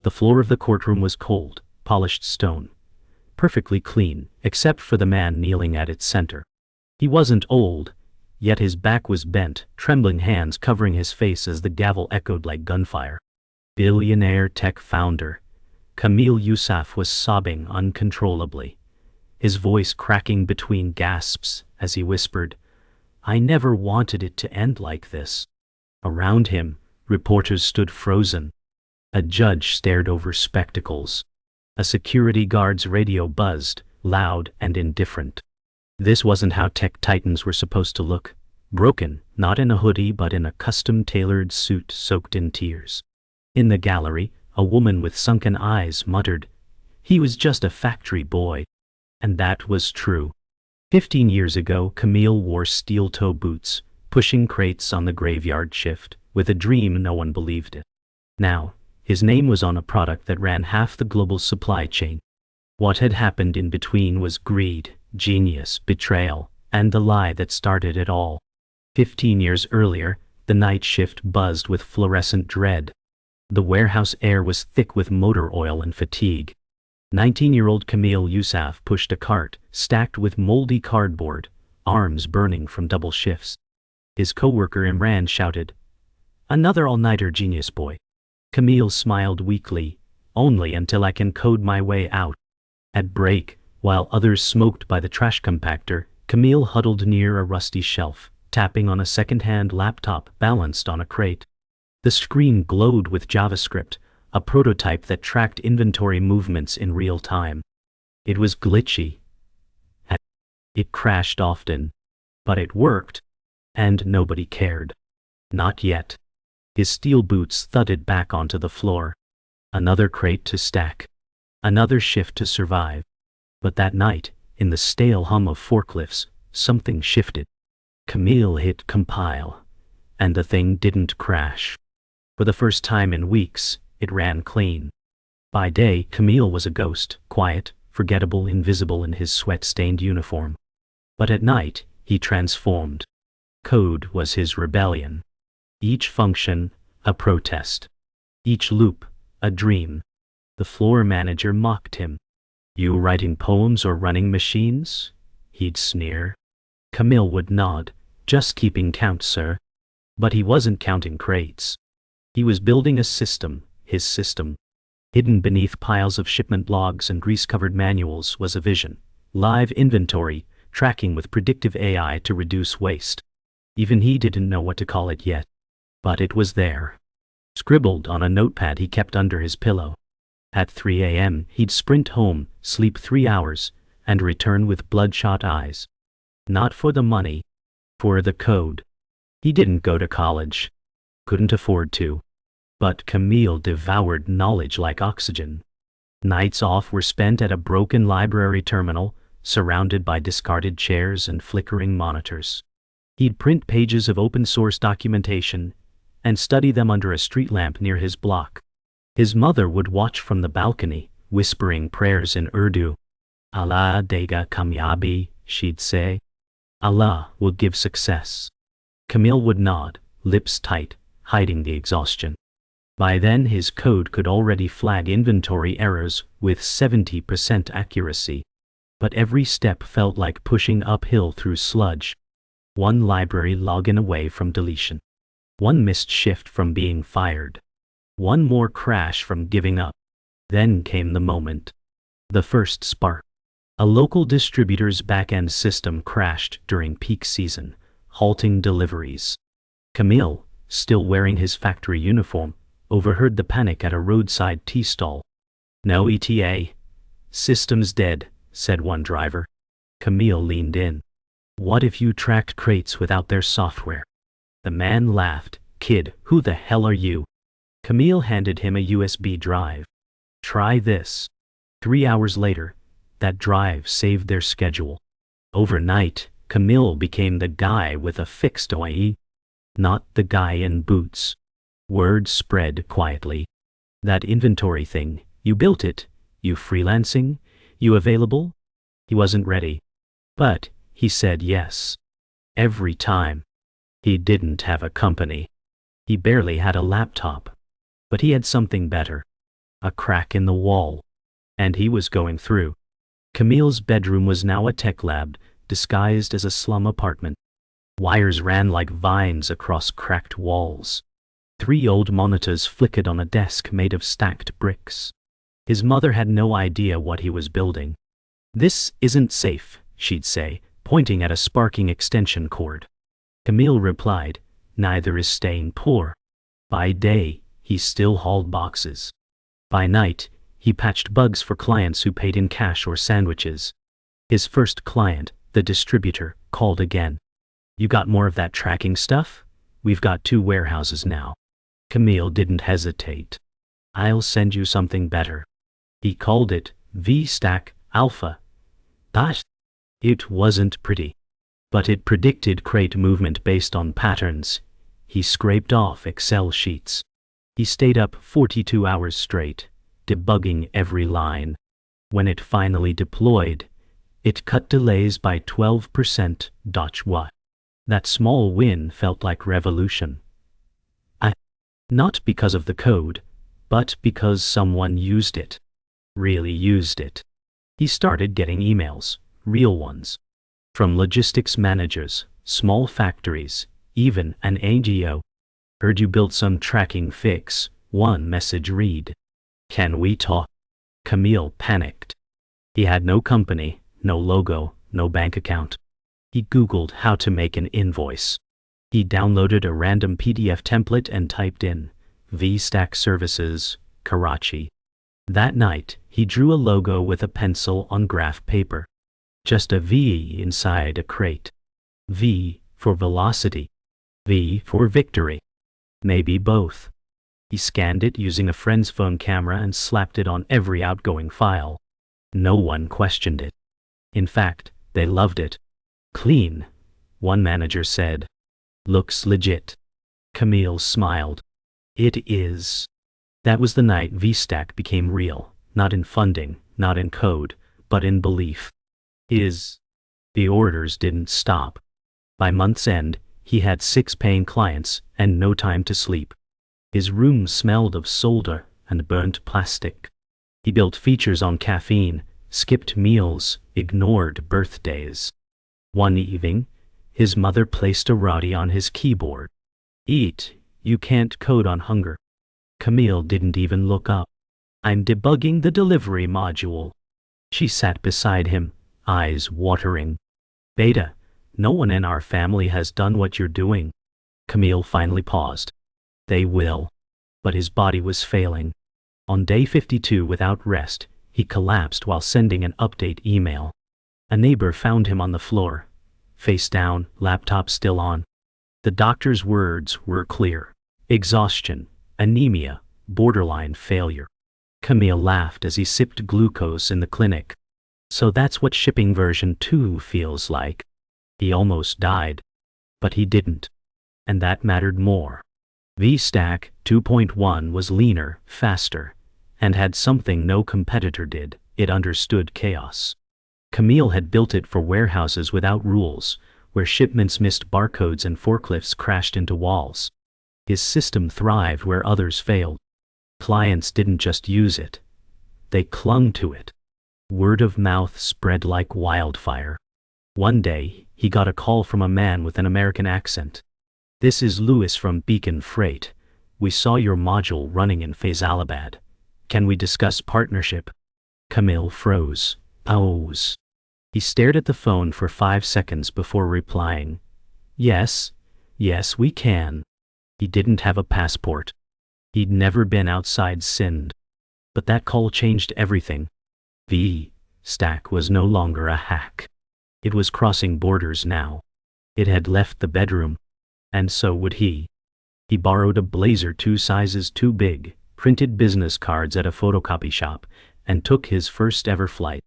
The floor of the courtroom was cold, polished stone, perfectly clean, except for the man kneeling at its center. He wasn't old, yet his back was bent, trembling hands covering his face as the gavel echoed like gunfire. Billionaire tech founder Kamil Yousaf was sobbing uncontrollably, his voice cracking between gasps as he whispered, "I never wanted it to end like this." Around him, reporters stood frozen. A judge stared over spectacles. A security guard's radio buzzed, loud and indifferent. This wasn't how tech titans were supposed to look. Broken, not in a hoodie but in a custom-tailored suit soaked in tears. In the gallery, a woman with sunken eyes muttered, "He was just a factory boy." And that was true. 15 years ago, Kamil wore steel-toe boots, pushing crates on the graveyard shift, with a dream no one believed it. Now, his name was on a product that ran half the global supply chain. What had happened in between was greed, genius, betrayal, and the lie that started it all. 15 years earlier, the night shift buzzed with fluorescent dread. The warehouse air was thick with motor oil and fatigue. 19-year-old Kamil Yousaf pushed a cart, stacked with moldy cardboard, arms burning from double shifts. His co-worker Imran shouted, "Another all-nighter, genius boy." Kamil smiled weakly, "Only until I can code my way out." At break, while others smoked by the trash compactor, Kamil huddled near a rusty shelf, tapping on a second-hand laptop balanced on a crate. The screen glowed with JavaScript, a prototype that tracked inventory movements in real time. It was glitchy. It crashed often. But it worked. And nobody cared. Not yet. His steel boots thudded back onto the floor. Another crate to stack. Another shift to survive. But that night, in the stale hum of forklifts, something shifted. Kamil hit compile. And the thing didn't crash. For the first time in weeks, it ran clean. By day, Kamil was a ghost, quiet, forgettable, invisible in his sweat-stained uniform. But at night, he transformed. Code was his rebellion. Each function, a protest. Each loop, a dream. The floor manager mocked him. "You writing poems or running machines?" He'd sneer. Kamil would nod, "Just keeping count, sir." But he wasn't counting crates. He was building a system, his system. Hidden beneath piles of shipment logs and grease-covered manuals was a vision. Live inventory, tracking with predictive AI to reduce waste. Even he didn't know what to call it yet. But it was there. Scribbled on a notepad he kept under his pillow. At 3 a.m. he'd sprint home, sleep 3 hours, and return with bloodshot eyes. Not for the money. For the code. He didn't go to college. Couldn't afford to. But Kamil devoured knowledge like oxygen. Nights off were spent at a broken library terminal, surrounded by discarded chairs and flickering monitors. He'd print pages of open-source documentation and study them under a street lamp near his block. His mother would watch from the balcony, whispering prayers in Urdu. "Allah dega kamyabi," she'd say. Allah will give success. Kamil would nod, lips tight, hiding the exhaustion. By then his code could already flag inventory errors with 70% accuracy. But every step felt like pushing uphill through sludge. One library login away from deletion. One missed shift from being fired. One more crash from giving up. Then came the moment. The first spark. A local distributor's back-end system crashed during peak season, halting deliveries. Kamil, still wearing his factory uniform, overheard the panic at a roadside tea stall. "No ETA. System's dead," said one driver. Kamil leaned in. "What if you tracked crates without their software?" The man laughed. "Kid, who the hell are you?" Kamil handed him a USB drive. "Try this." 3 hours later, that drive saved their schedule. Overnight, Kamil became the guy with a fixed OIE. Not the guy in boots. Word spread quietly. "That inventory thing, you built it? You freelancing? You available?" He wasn't ready. But he said yes. Every time. He didn't have a company. He barely had a laptop. But he had something better. A crack in the wall. And he was going through. Camille's bedroom was now a tech lab, disguised as a slum apartment. Wires ran like vines across cracked walls. 3 old monitors flickered on a desk made of stacked bricks. His mother had no idea what he was building. "This isn't safe," she'd say, pointing at a sparking extension cord. Camille replied, "Neither is staying poor." By day, he still hauled boxes. By night, he patched bugs for clients who paid in cash or sandwiches. His first client, the distributor, called again. "You got more of that tracking stuff? We've got 2 warehouses now." Camille didn't hesitate. "I'll send you something better." He called it V-Stack Alpha. It wasn't pretty, but it predicted crate movement based on patterns. He scraped off Excel sheets. He stayed up 42 hours straight, debugging every line. When it finally deployed, it cut delays by 12%. What? That small win felt like revolution. Not because of the code, but because someone used it. Really used it. He started getting emails, real ones. From logistics managers, small factories, even an NGO. "Heard you built some tracking fix," one message read. "Can we talk?" Camille panicked. He had no company, no logo, no bank account. He Googled how to make an invoice. He downloaded a random PDF template and typed in V-Stack Services, Karachi. That night, he drew a logo with a pencil on graph paper. Just a V inside a crate. V for velocity. V for victory. Maybe both. He scanned it using a friend's phone camera and slapped it on every outgoing file. No one questioned it. In fact, they loved it. "Clean," one manager said. "Looks legit." Camille smiled. "It is." That was the night V-Stack became real, not in funding, not in code, but in belief. The orders didn't stop. By month's end, he had 6 paying clients and no time to sleep. His room smelled of solder and burnt plastic. He built features on caffeine, skipped meals, ignored birthdays. One evening, his mother placed a roti on his keyboard. "Eat, you can't code on hunger." Camille didn't even look up. "I'm debugging the delivery module." She sat beside him, eyes watering. "Beta, no one in our family has done what you're doing." Camille finally paused. "They will." But his body was failing. On day 52, without rest, he collapsed while sending an update email. A neighbor found him on the floor, face down, laptop still on. The doctor's words were clear: exhaustion, anemia, borderline failure. Camille laughed as he sipped glucose in the clinic. "So that's what shipping version 2 feels like." He almost died. But he didn't. And that mattered more. V-Stack 2.1 was leaner, faster, and had something no competitor did: it understood chaos. Camille had built it for warehouses without rules, where shipments missed barcodes and forklifts crashed into walls. His system thrived where others failed. Clients didn't just use it. They clung to it. Word of mouth spread like wildfire. One day, he got a call from a man with an American accent. "This is Louis from Beacon Freight. We saw your module running in Faisalabad. Can we discuss partnership?" Camille froze. Pause. He stared at the phone for 5 seconds before replying, Yes, we can." He didn't have a passport. He'd never been outside Sindh. But that call changed everything. V-Stack was no longer a hack. It was crossing borders now. It had left the bedroom. And so would he. He borrowed a blazer 2 sizes too big, printed business cards at a photocopy shop, and took his first ever flight.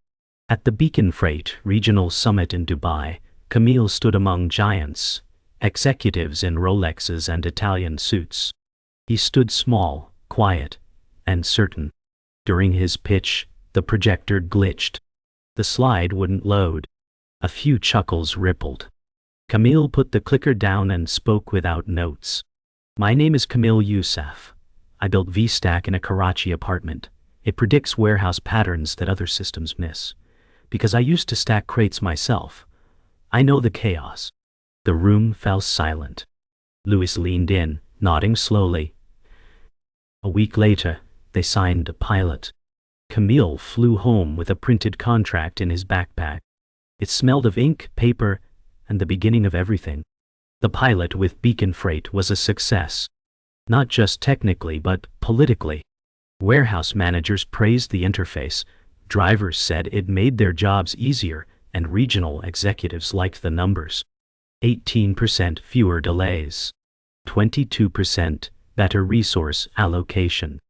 At the Beacon Freight Regional Summit in Dubai, Camille stood among giants, executives in Rolexes and Italian suits. He stood small, quiet, and certain. During his pitch, the projector glitched. The slide wouldn't load. A few chuckles rippled. Camille put the clicker down and spoke without notes. "My name is Camille Yousaf. I built V-Stack in a Karachi apartment. It predicts warehouse patterns that other systems miss. Because I used to stack crates myself. I know the chaos. The room fell silent. Louis leaned in, nodding slowly. A week later, they signed a pilot. Camille flew home with a printed contract in his backpack. It smelled of ink, paper, and the beginning of everything. The pilot with Beacon Freight was a success. Not just technically but politically. Warehouse managers praised the interface, drivers said it made their jobs easier, and regional executives liked the numbers. 18% fewer delays. 22% better resource allocation.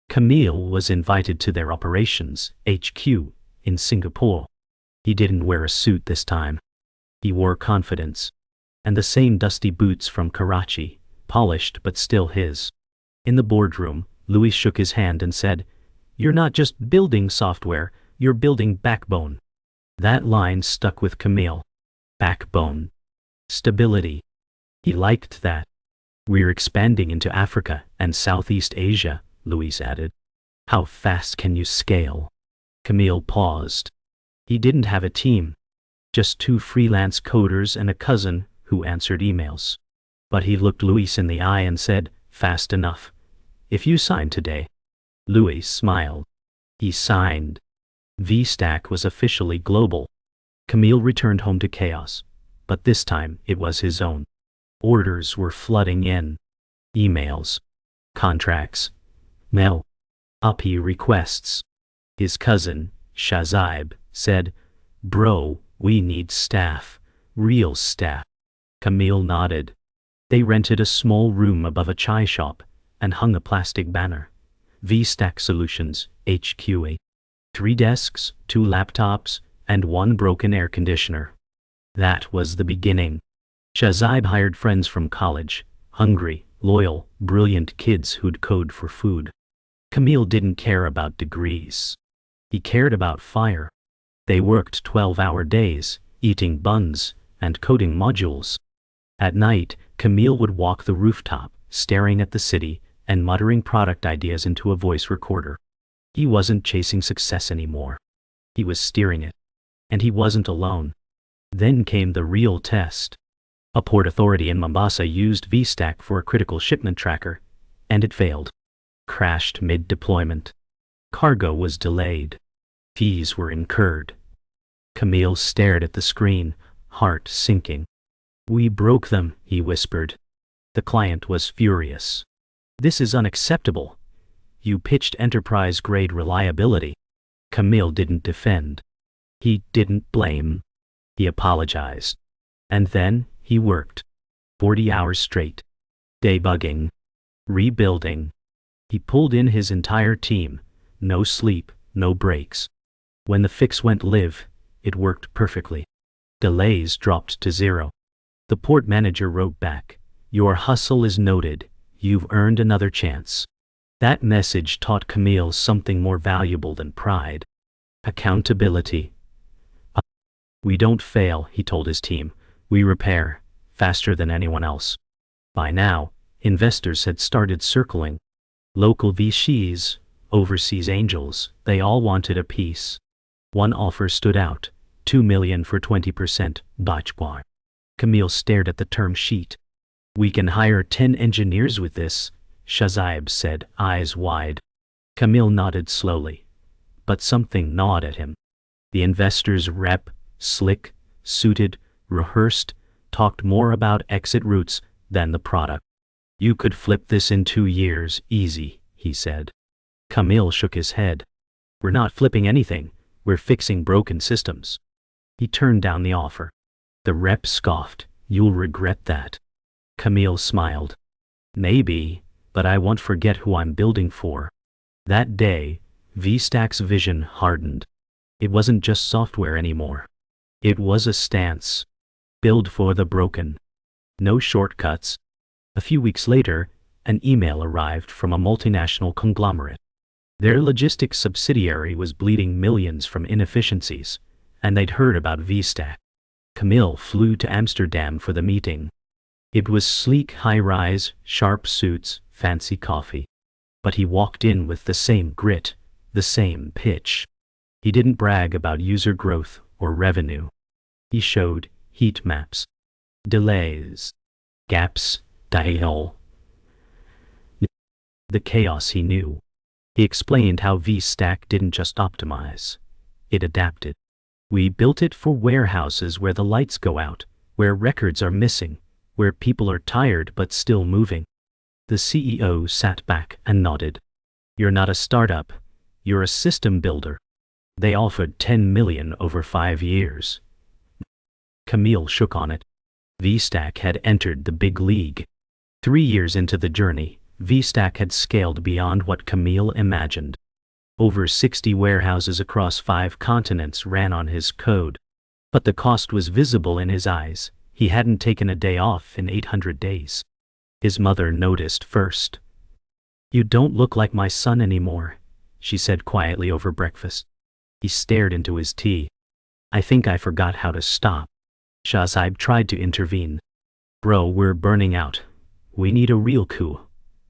Camille was invited to their operations HQ in Singapore. He didn't wear a suit this time. He wore confidence. And the same dusty boots from Karachi, polished but still his. In the boardroom, Louis shook his hand and said, "You're not just building software, you're building backbone." That line stuck with Camille. Backbone. Stability. He liked that. "We're expanding into Africa and Southeast Asia," Louis added. "How fast can you scale?" Camille paused. He didn't have a team. Just 2 freelance coders and a cousin who answered emails. But he looked Louis in the eye and said, "Fast enough. If you sign today." Louis smiled. He signed. VStack was officially global. Camille returned home to chaos, but this time it was his own. Orders were flooding in. Emails. Contracts. Mail. API requests. His cousin, Shazib, said, "Bro, we need staff. Real staff." Camille nodded. They rented a small room above a chai shop and hung a plastic banner. VStack Solutions, HQA. 3 desks, 2 laptops, and 1 broken air conditioner. That was the beginning. Shazib hired friends from college, hungry, loyal, brilliant kids who'd code for food. Camille didn't care about degrees. He cared about fire. They worked 12-hour days, eating buns and coding modules. At night, Camille would walk the rooftop, staring at the city and muttering product ideas into a voice recorder. He wasn't chasing success anymore. He was steering it. And he wasn't alone. Then came the real test. A port authority in Mombasa used VStack for a critical shipment tracker, and it failed. Crashed mid-deployment. Cargo was delayed. Fees were incurred. Camille stared at the screen, heart sinking. "We broke them," he whispered. The client was furious. "This is unacceptable. You pitched enterprise-grade reliability." Camille didn't defend. He didn't blame. He apologized. And then he worked. 40 hours straight. Debugging. Rebuilding. He pulled in his entire team. No sleep, no breaks. When the fix went live, it worked perfectly. Delays dropped to 0. The port manager wrote back, "Your hustle is noted. You've earned another chance." That message taught Camille something more valuable than pride. Accountability. "We don't fail," he told his team. "We repair, faster than anyone else." By now, investors had started circling. Local VCs, overseas angels, they all wanted a piece. One offer stood out, $2 million for 20%, Bachkwa. Camille stared at the term sheet. "We can hire 10 engineers with this," Shazib said, eyes wide. Camille nodded slowly. But something gnawed at him. The investor's rep, slick, suited, rehearsed, talked more about exit routes than the product. "You could flip this in 2 years, easy," he said. Camille shook his head. "We're not flipping anything, we're fixing broken systems." He turned down the offer. The rep scoffed, "You'll regret that." Camille smiled. "Maybe, but I won't forget who I'm building for." That day, VStack's vision hardened. It wasn't just software anymore. It was a stance. Build for the broken. No shortcuts. A few weeks later, an email arrived from a multinational conglomerate. Their logistics subsidiary was bleeding millions from inefficiencies, and they'd heard about VStack. Camille flew to Amsterdam for the meeting. It was sleek high-rise, sharp suits, fancy coffee. But he walked in with the same grit, the same pitch. He didn't brag about user growth or revenue. He showed heat maps, delays, gaps, dial. The chaos he knew. He explained how VStack didn't just optimize. It adapted. We built it for warehouses where the lights go out, where records are missing, where people are tired but still moving. The CEO sat back and nodded. You're not a startup. You're a system builder. They offered $10 million over 5 years. Camille shook on it. VStack had entered the big league. 3 years into the journey, VStack had scaled beyond what Camille imagined. Over 60 warehouses across 5 continents ran on his code. But the cost was visible in his eyes. He hadn't taken a day off in 800 days. His mother noticed first. "You don't look like my son anymore," she said quietly over breakfast. He stared into his tea. "I think I forgot how to stop." Shahzaib tried to intervene. "Bro, we're burning out. We need a real coup.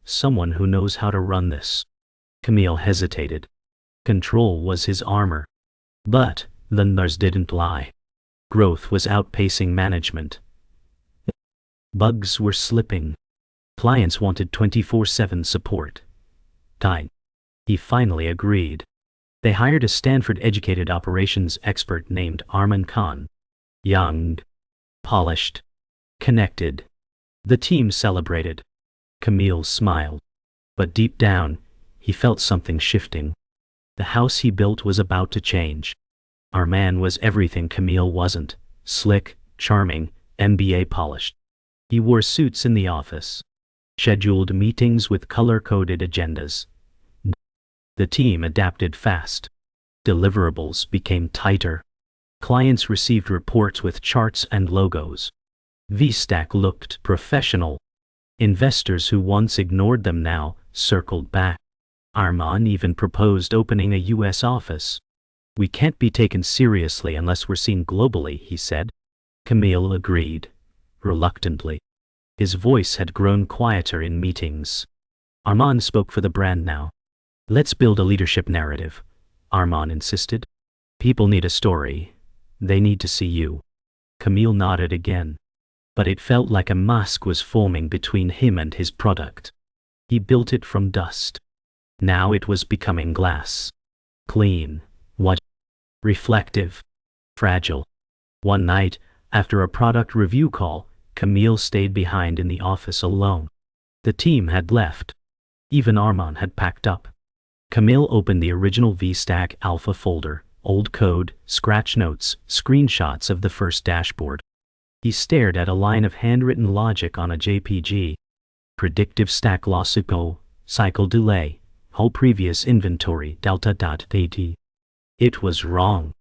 Someone who knows how to run this." Camille hesitated. Control was his armor. But the numbers didn't lie. Growth was outpacing management. Bugs were slipping. Clients wanted 24/7 support. Tight. He finally agreed. They hired a Stanford-educated operations expert named Arman Khan. Young, polished, connected. The team celebrated. Camille smiled. But deep down, he felt something shifting. The house he built was about to change. Arman was everything Camille wasn't. Slick, charming, MBA polished. He wore suits in the office. Scheduled meetings with color-coded agendas. The team adapted fast. Deliverables became tighter. Clients received reports with charts and logos. VStack looked professional. Investors who once ignored them now circled back. Arman even proposed opening a US office. "We can't be taken seriously unless we're seen globally," he said. Camille agreed, reluctantly. His voice had grown quieter in meetings. Arman spoke for the brand now. "Let's build a leadership narrative," Arman insisted. "People need a story. They need to see you." Camille nodded again. But it felt like a mask was forming between him and his product. He built it from dust. Now it was becoming glass. Clean. Reflective. Fragile. One night, after a product review call, Camille stayed behind in the office alone. The team had left. Even Arman had packed up. Camille opened the original VStack alpha folder, old code, scratch notes, screenshots of the first dashboard. He stared at a line of handwritten logic on a JPG. Predictive stack logical, cycle delay, whole previous inventory delta.dat. It was wrong.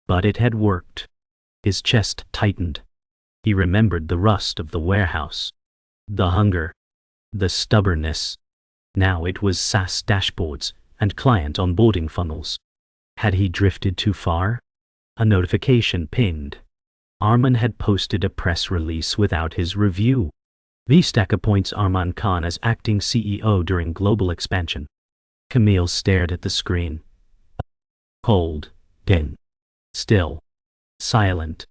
But it had worked. His chest tightened. He remembered the rust of the warehouse. The hunger. The stubbornness. Now it was SaaS dashboards and client onboarding funnels. Had he drifted too far? A notification pinged. Arman had posted a press release without his review. VStack appoints Arman Khan as acting CEO during global expansion. Camille stared at the screen. Cold. Dead. Still. Silent.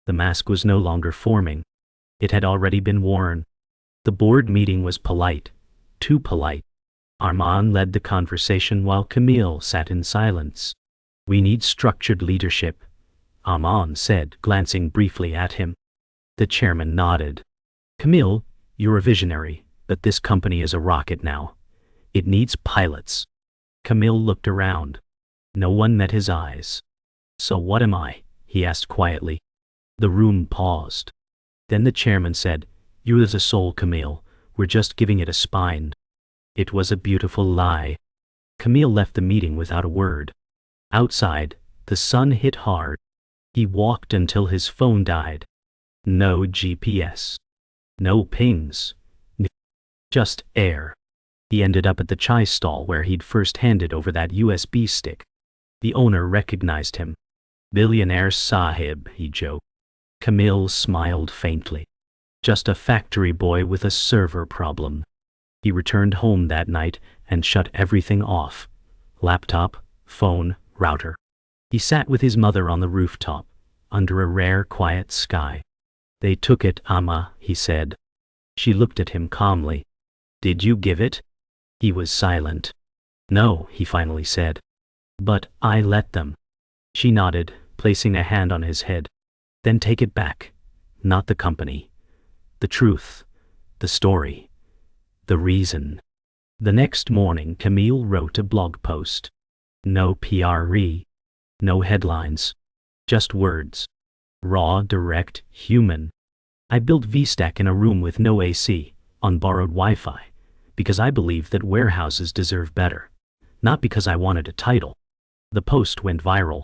The mask was no longer forming. It had already been worn. The board meeting was polite. Too polite. Arman led the conversation while Camille sat in silence. "We need structured leadership," Arman said, glancing briefly at him. The chairman nodded. "Camille, you're a visionary, but this company is a rocket now. It needs pilots." Camille looked around. No one met his eyes. "So what am I?" he asked quietly. The room paused. Then the chairman said, "You as a soul, Camille. We're just giving it a spine." It was a beautiful lie. Camille left the meeting without a word. Outside, the sun hit hard. He walked until his phone died. No GPS. No pings. Just air. He ended up at the chai stall where he'd first handed over that USB stick. The owner recognized him. "Billionaire Sahib," he joked. Camille smiled faintly. Just a factory boy with a server problem. He returned home that night and shut everything off. Laptop, phone, router. He sat with his mother on the rooftop, under a rare quiet sky. They took it, Amma, he said. She looked at him calmly. Did you give it? He was silent. No, he finally said. But I let them. She nodded, placing a hand on his head. Then take it back. Not the company. The truth. The story. The reason. The next morning Camille wrote a blog post. No PRE. No headlines. Just words. Raw, direct, human. I built VStack in a room with no AC, on borrowed Wi-Fi, because I believe that warehouses deserve better. Not because I wanted a title. The post went viral.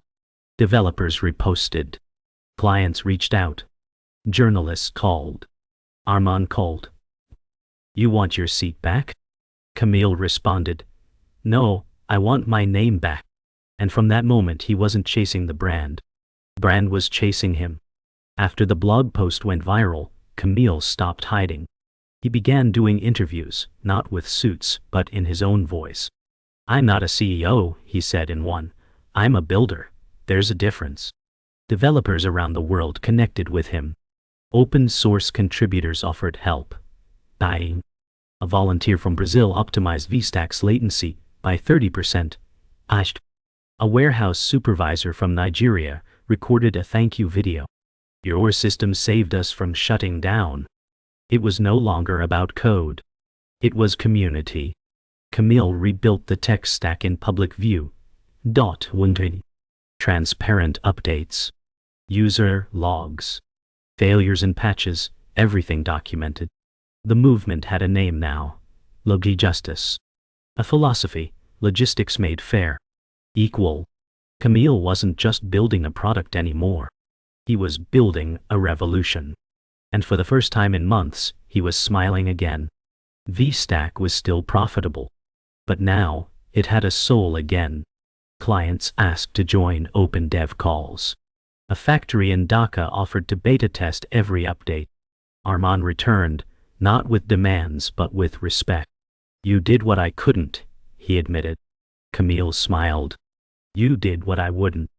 Developers reposted. Clients reached out. Journalists called. Armand called. You want your seat back? Camille responded. No, I want my name back. And from that moment he wasn't chasing the brand. Brand was chasing him. After the blog post went viral, Camille stopped hiding. He began doing interviews, not with suits, but in his own voice. I'm not a CEO, he said in one. I'm a builder. There's a difference. Developers around the world connected with him. Open source contributors offered help. Dying. A volunteer from Brazil optimized VStack's latency by 30%. A warehouse supervisor from Nigeria recorded a thank you video. Your system saved us from shutting down. It was no longer about code. It was community. Camille rebuilt the tech stack in public view. Transparent updates. User logs. Failures and patches, everything documented. The movement had a name now. Logi Justice. A philosophy, logistics made fair. Equal. Camille wasn't just building a product anymore. He was building a revolution. And for the first time in months, he was smiling again. VStack was still profitable. But now, it had a soul again. Clients asked to join open dev calls. A factory in Dhaka offered to beta test every update. Armand returned, not with demands but with respect. You did what I couldn't, he admitted. Camille smiled. You did what I wouldn't.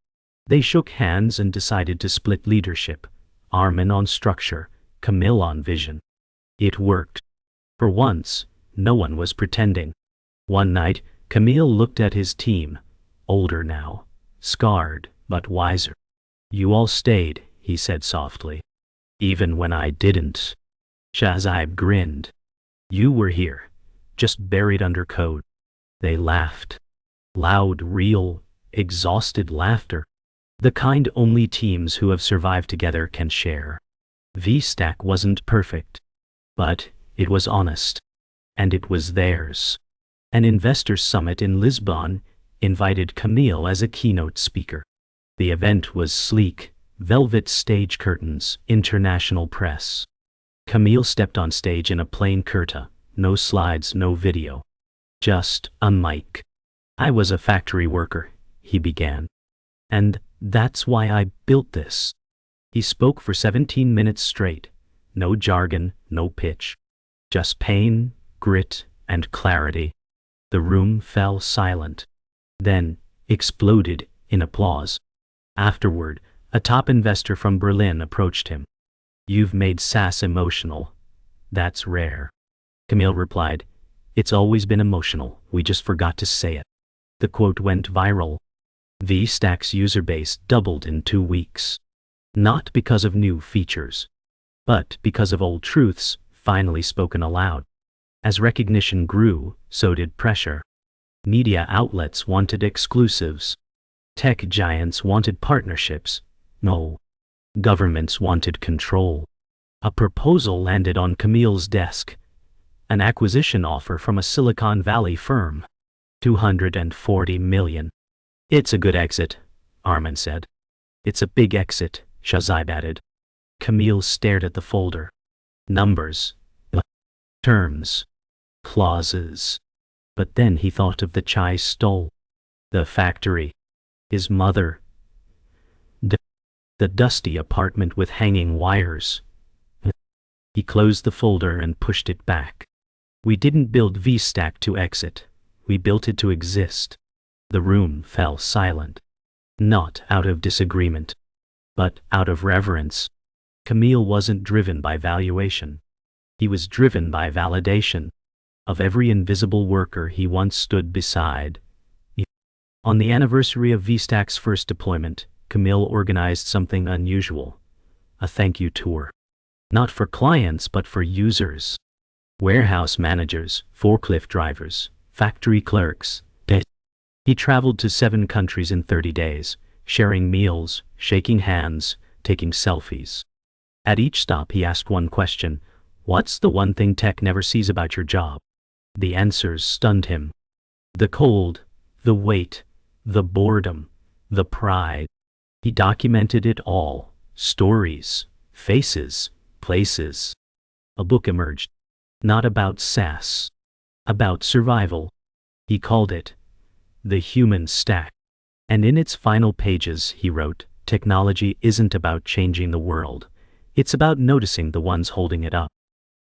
They shook hands and decided to split leadership. Armand on structure, Camille on vision. It worked. For once, no one was pretending. One night, Camille looked at his team. Older now. Scarred, but wiser. You all stayed, he said softly. Even when I didn't. Shahzaib grinned. You were here. Just buried under code. They laughed. Loud, real, exhausted laughter. The kind only teams who have survived together can share. VStack wasn't perfect. But it was honest. And it was theirs. An investor summit in Lisbon invited Camille as a keynote speaker. The event was sleek, velvet stage curtains, international press. Camille stepped on stage in a plain kurta, no slides, no video. Just a mic. I was a factory worker, he began. And that's why I built this. He spoke for 17 minutes straight. No jargon, no pitch. Just pain, grit, and clarity. The room fell silent. Then, exploded in applause. Afterward, a top investor from Berlin approached him. You've made SaaS emotional. That's rare. Camille replied, It's always been emotional, we just forgot to say it. The quote went viral. VStack's user base doubled in 2 weeks. Not because of new features, but because of old truths finally spoken aloud. As recognition grew, so did pressure. Media outlets wanted exclusives. Tech giants wanted partnerships. No. Governments wanted control. A proposal landed on Camille's desk. An acquisition offer from a Silicon Valley firm. $240 million. It's a good exit, Armand said. It's a big exit, Shahzaib added. Camille stared at the folder. Numbers. Terms. Clauses. But then he thought of the chai stall. The factory. His mother. The dusty apartment with hanging wires. He closed the folder and pushed it back. We didn't build VStack to exit. We built it to exist. The room fell silent. Not out of disagreement, but out of reverence. Camille wasn't driven by valuation. He was driven by validation of every invisible worker he once stood beside. On the anniversary of VStack's first deployment, Camille organized something unusual. A thank you tour. Not for clients but for users. Warehouse managers, forklift drivers, factory clerks. He traveled to 7 countries in 30 days, sharing meals, shaking hands, taking selfies. At each stop he asked one question: what's the one thing tech never sees about your job? The answers stunned him. The cold, the weight, the boredom, the pride. He documented it all. Stories, faces, places. A book emerged. Not about SaaS. About survival. He called it The Human Stack. And in its final pages he wrote, technology isn't about changing the world. It's about noticing the ones holding it up.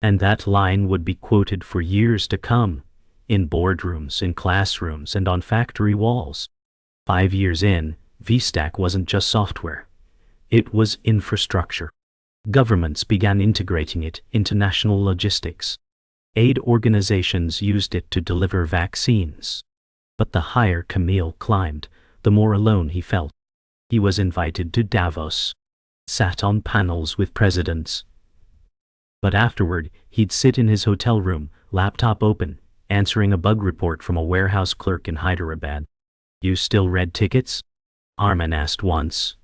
And that line would be quoted for years to come, in boardrooms, in classrooms, and on factory walls. 5 years in, VStack wasn't just software. It was infrastructure. Governments began integrating it into national logistics. Aid organizations used it to deliver vaccines. But the higher Camille climbed, the more alone he felt. He was invited to Davos, sat on panels with presidents. But afterward, he'd sit in his hotel room, laptop open, answering a bug report from a warehouse clerk in Hyderabad. You still read tickets? Arman asked once.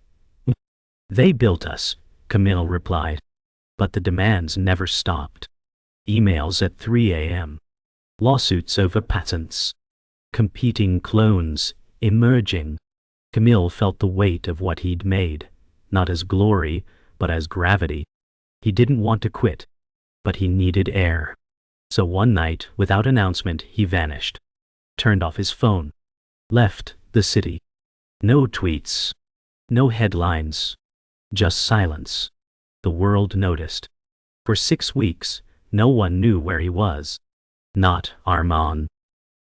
They built us, Camille replied. But the demands never stopped. Emails at 3 a.m. Lawsuits over patents. Competing clones, emerging. Camille felt the weight of what he'd made, not as glory, but as gravity. He didn't want to quit, but he needed air. So one night, without announcement, he vanished. Turned off his phone. Left the city. No tweets. No headlines. Just silence. The world noticed. For 6 weeks, no one knew where he was. Not Arman.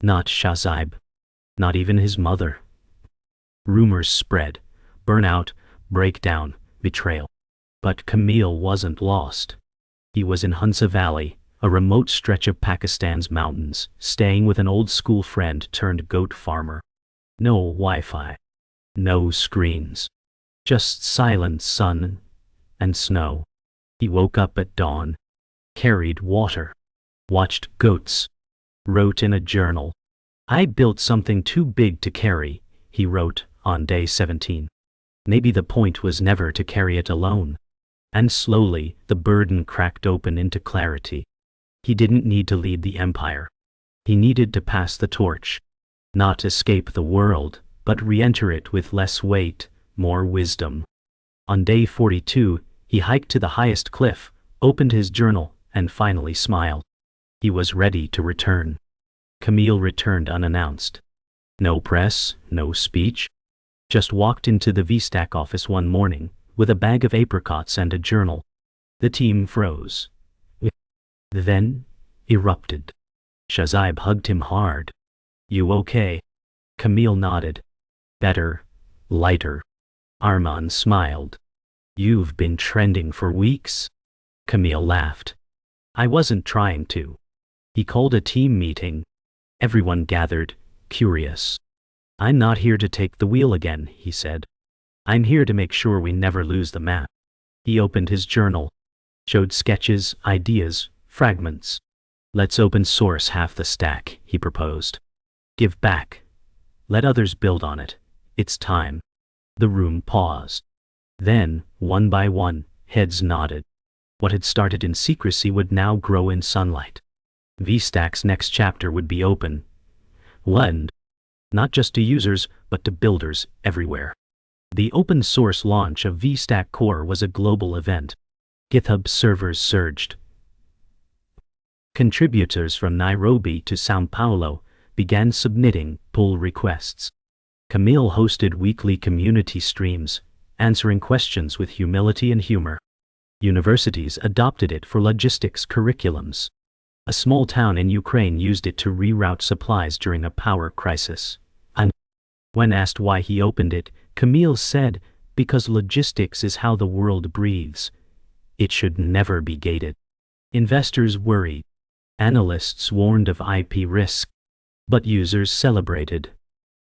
Not Shahzaib. Not even his mother. Rumors spread. Burnout, breakdown, betrayal. But Camille wasn't lost. He was in Hunza Valley, a remote stretch of Pakistan's mountains, staying with an old school friend turned goat farmer. No Wi-Fi. No screens. Just silent sun and snow. He woke up at dawn, carried water, watched goats, wrote in a journal. I built something too big to carry, he wrote on day 17. Maybe the point was never to carry it alone. And slowly, the burden cracked open into clarity. He didn't need to lead the empire. He needed to pass the torch. Not escape the world, but re-enter it with less weight, more wisdom. On day 42, he hiked to the highest cliff, opened his journal, and finally smiled. He was ready to return. Camille returned unannounced. No press, no speech. Just walked into the VStack office one morning, with a bag of apricots and a journal. The team froze. Then, erupted. Shahzaib hugged him hard. You okay? Camille nodded. Better, lighter. Arman smiled. You've been trending for weeks? Camille laughed. I wasn't trying to. He called a team meeting. Everyone gathered, curious. I'm not here to take the wheel again, he said. I'm here to make sure we never lose the map. He opened his journal. Showed sketches, ideas, fragments. Let's open source half the stack, he proposed. Give back. Let others build on it. It's time. The room paused. Then, one by one, heads nodded. What had started in secrecy would now grow in sunlight. VStack's next chapter would be open. Lend. Not just to users, but to builders everywhere. The open source launch of VStack Core was a global event. GitHub servers surged. Contributors from Nairobi to São Paulo began submitting pull requests. Camille hosted weekly community streams, answering questions with humility and humor. Universities adopted it for logistics curriculums. A small town in Ukraine used it to reroute supplies during a power crisis. And When asked why he opened it, Camille said, "Because logistics is how the world breathes. It should never be gated." Investors worried. Analysts warned of IP risk. But users celebrated.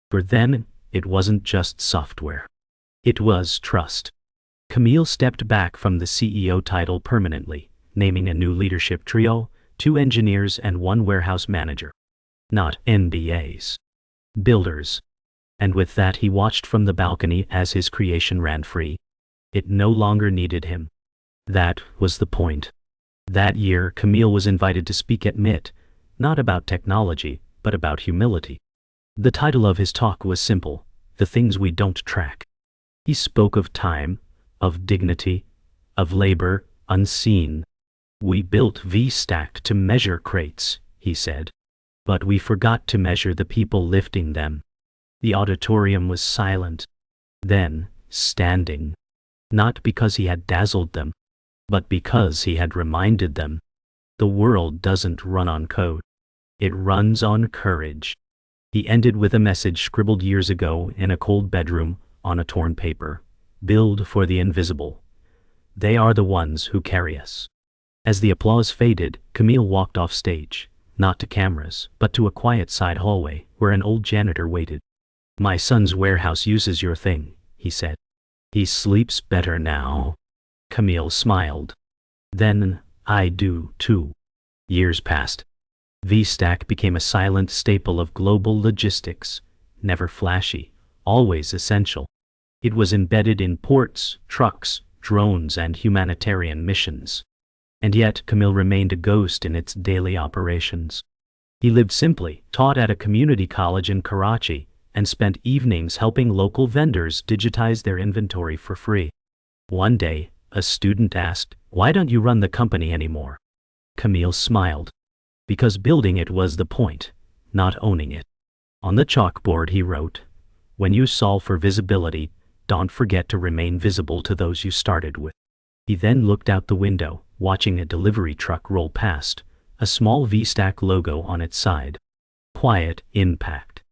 For them, it wasn't just software. It was trust. Camille stepped back from the CEO title permanently, naming a new leadership trio, 2 engineers and 1 warehouse manager. Not MBAs. Builders. And with that he watched from the balcony as his creation ran free. It no longer needed him. That was the point. That year, Camille was invited to speak at MIT, not about technology, but about humility. The title of his talk was simple: The Things We Don't Track. He spoke of time, of dignity, of labor unseen. "We built VStack to measure crates," he said. "But we forgot to measure the people lifting them." The auditorium was silent. Then, standing. Not because he had dazzled them, but because he had reminded them. The world doesn't run on code. It runs on courage. He ended with a message scribbled years ago in a cold bedroom on a torn paper: "Build for the invisible. They are the ones who carry us." As the applause faded, Camille walked off stage, not to cameras, but to a quiet side hallway where an old janitor waited. "My son's warehouse uses your thing," he said. "He sleeps better now." Camille smiled. "Then, I do too." Years passed. VStack became a silent staple of global logistics, never flashy, always essential. It was embedded in ports, trucks, drones, and humanitarian missions. And yet Camille remained a ghost in its daily operations. He lived simply, taught at a community college in Karachi, and spent evenings helping local vendors digitize their inventory for free. One day, a student asked, "Why don't you run the company anymore?" Camille smiled. Because building it was the point, not owning it. On the chalkboard he wrote, "When you solve for visibility, don't forget to remain visible to those you started with." He then looked out the window, watching a delivery truck roll past, a small VStack logo on its side. Quiet impact.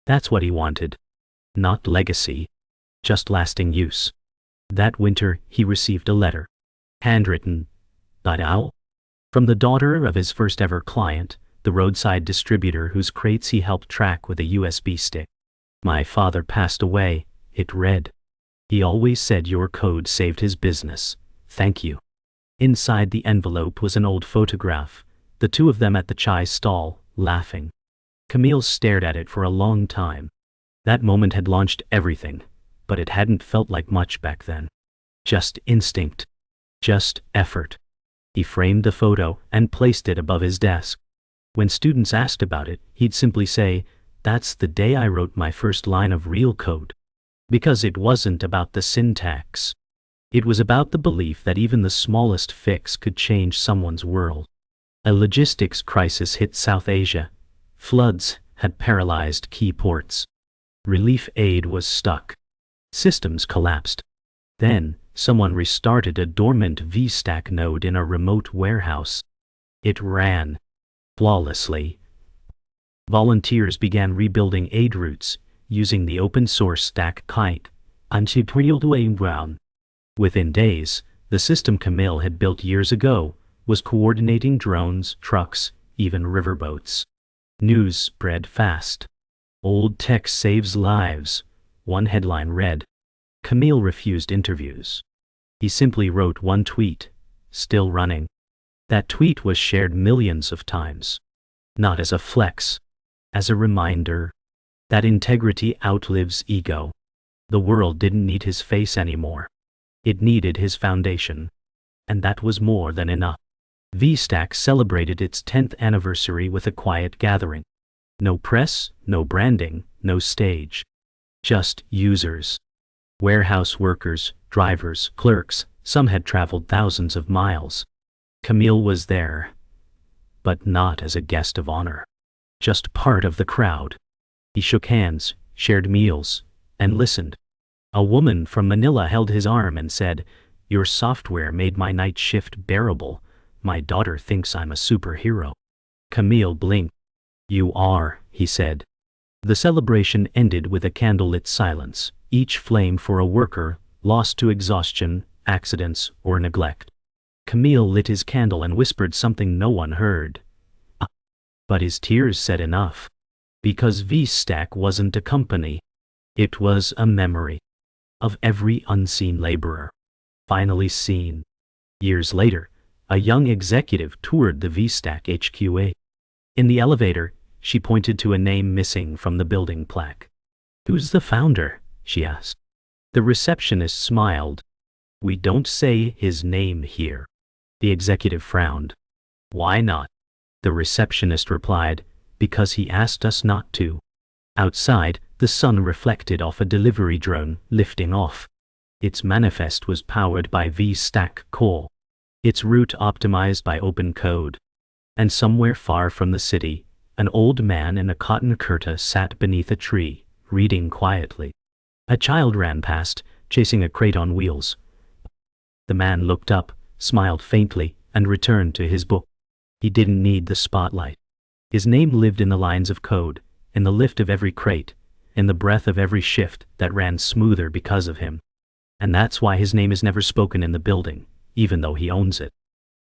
That's what he wanted. Not legacy. Just lasting use. That winter, he received a letter. Handwritten. From the daughter of his first ever client, the roadside distributor whose crates he helped track with a USB stick. "My father passed away," it read. "He always said your code saved his business. Thank you." Inside the envelope was an old photograph, the 2 of them at the chai stall, laughing. Camille stared at it for a long time. That moment had launched everything, but it hadn't felt like much back then. Just instinct. Just effort. He framed the photo and placed it above his desk. When students asked about it, he'd simply say, "That's the day I wrote my first line of real code." Because it wasn't about the syntax. It was about the belief that even the smallest fix could change someone's world. A logistics crisis hit South Asia. Floods had paralyzed key ports. Relief aid was stuck. Systems collapsed. Then, someone restarted a dormant VStack node in a remote warehouse. It ran flawlessly. Volunteers began rebuilding aid routes, using the open-source stack Kite. Within days, the system Camille had built years ago was coordinating drones, trucks, even riverboats. News spread fast. "Old tech saves lives," one headline read. Camille refused interviews. He simply wrote one tweet, "Still running." That tweet was shared millions of times. Not as a flex, as a reminder that integrity outlives ego. The world didn't need his face anymore. It needed his foundation. And that was more than enough. VStack celebrated its 10th anniversary with a quiet gathering. No press, no branding, no stage. Just users. Warehouse workers, drivers, clerks, some had traveled thousands of miles. Camille was there, but not as a guest of honor. Just part of the crowd. He shook hands, shared meals, and listened. A woman from Manila held his arm and said, "Your software made my night shift bearable. My daughter thinks I'm a superhero." Camille blinked. "You are," he said. The celebration ended with a candlelit silence, each flame for a worker, lost to exhaustion, accidents, or neglect. Camille lit his candle and whispered something no one heard. But his tears said enough. Because V-Stack wasn't a company. It was a memory. Of every unseen laborer. Finally seen. Years later, a young executive toured the V-Stack HQA. In the elevator, she pointed to a name missing from the building plaque. "Who's the founder?" she asked. The receptionist smiled. "We don't say his name here." The executive frowned. "Why not?" The receptionist replied, "Because he asked us not to." Outside, the sun reflected off a delivery drone, lifting off. Its manifest was powered by V-Stack Core. Its route optimized by open code. And somewhere far from the city, an old man in a cotton kurta sat beneath a tree, reading quietly. A child ran past, chasing a crate on wheels. The man looked up, smiled faintly, and returned to his book. He didn't need the spotlight. His name lived in the lines of code, in the lift of every crate, in the breath of every shift that ran smoother because of him. And that's why his name is never spoken in the building, even though he owns it.